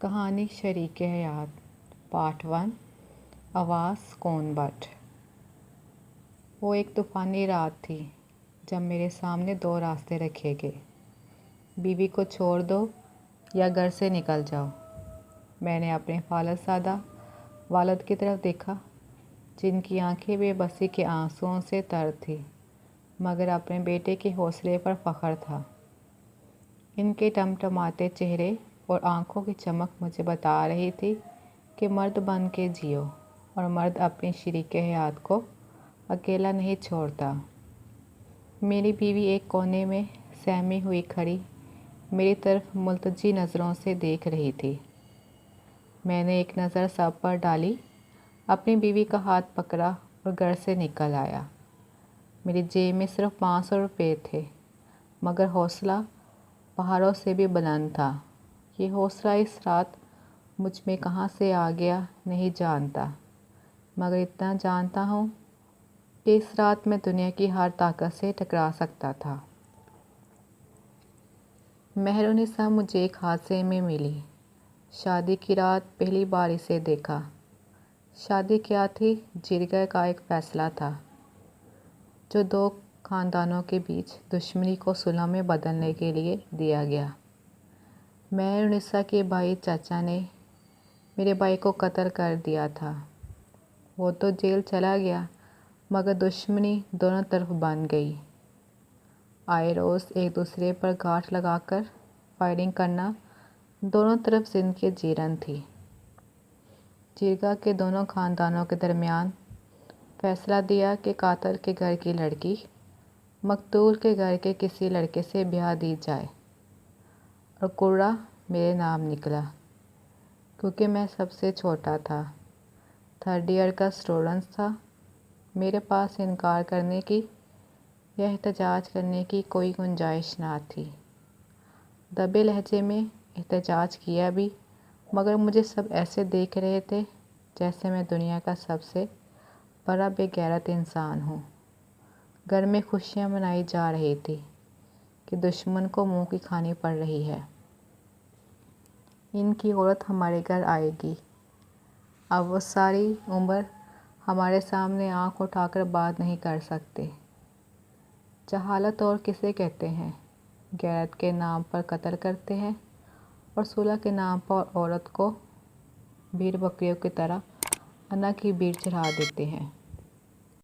کہانی شریک حیات پارٹ 1 آواز کون بٹ۔ وہ ایک طوفانی رات تھی جب میرے سامنے 2 راستے رکھے گئے، بیوی کو چھوڑ دو یا گھر سے نکل جاؤ۔ میں نے اپنے فالصادہ والد کی طرف دیکھا جن کی آنکھیں بے بسی کے آنسوؤں سے تر تھیں، مگر اپنے بیٹے کے حوصلے پر فخر تھا۔ ان کے ٹمٹماتے چہرے اور آنکھوں کی چمک مجھے بتا رہی تھی کہ مرد بن کے جیو، اور مرد اپنی شریک حیات کو اکیلا نہیں چھوڑتا۔ میری بیوی ایک کونے میں سہمی ہوئی کھڑی میری طرف ملتجی نظروں سے دیکھ رہی تھی۔ میں نے ایک نظر سب پر ڈالی، اپنی بیوی کا ہاتھ پکڑا اور گھر سے نکل آیا۔ میری جیب میں صرف 500 روپے تھے، مگر حوصلہ پہاڑوں سے بھی بلند تھا۔ یہ حوصلہ اس رات مجھ میں کہاں سے آ گیا نہیں جانتا، مگر اتنا جانتا ہوں کہ اس رات میں دنیا کی ہر طاقت سے ٹکرا سکتا تھا۔ مہرالنساء مجھے ایک حادثے میں ملی۔ شادی کی رات پہلی بار اسے دیکھا۔ شادی کیا تھی؟ جرگہ کا ایک فیصلہ تھا جو 2 خاندانوں کے بیچ دشمنی کو صلح میں بدلنے کے لیے دیا گیا۔ مہرالنساء کے بھائی چاچا نے میرے بھائی کو قتل کر دیا تھا۔ وہ تو جیل چلا گیا، مگر دشمنی دونوں طرف بن گئی۔ آئے روز ایک دوسرے پر گھاٹ لگا کر فائرنگ کرنا دونوں طرف زندگی جیرن تھی۔ جرگہ کے دونوں خاندانوں کے درمیان فیصلہ دیا کہ قاتل کے گھر کی لڑکی مقتول کے گھر کے کسی لڑکے سے بیاہ دی جائے، اور قرہ میرے نام نکلا کیونکہ میں سب سے چھوٹا تھا، 3rd ایئر کا اسٹوڈنٹ تھا۔ میرے پاس انکار کرنے کی یا احتجاج کرنے کی کوئی گنجائش نہ تھی۔ دبے لہجے میں احتجاج کیا بھی، مگر مجھے سب ایسے دیکھ رہے تھے جیسے میں دنیا کا سب سے بڑا بے غیرت انسان ہوں۔ گھر میں خوشیاں منائی جا رہی تھی کہ دشمن کو منہ کی کھانی پڑ رہی ہے۔ ان کی عورت ہمارے گھر آئے گی۔ اب وہ ساری عمر ہمارے سامنے آنکھ اٹھا کر بات نہیں کر سکتے۔ جہالت اور کسے کہتے ہیں؟ غیرت کے نام پر قتل کرتے ہیں اور صلح کے نام پر عورت کو بھیڑ بکریوں کی طرح انا کی بھیڑ چڑھا دیتے ہیں۔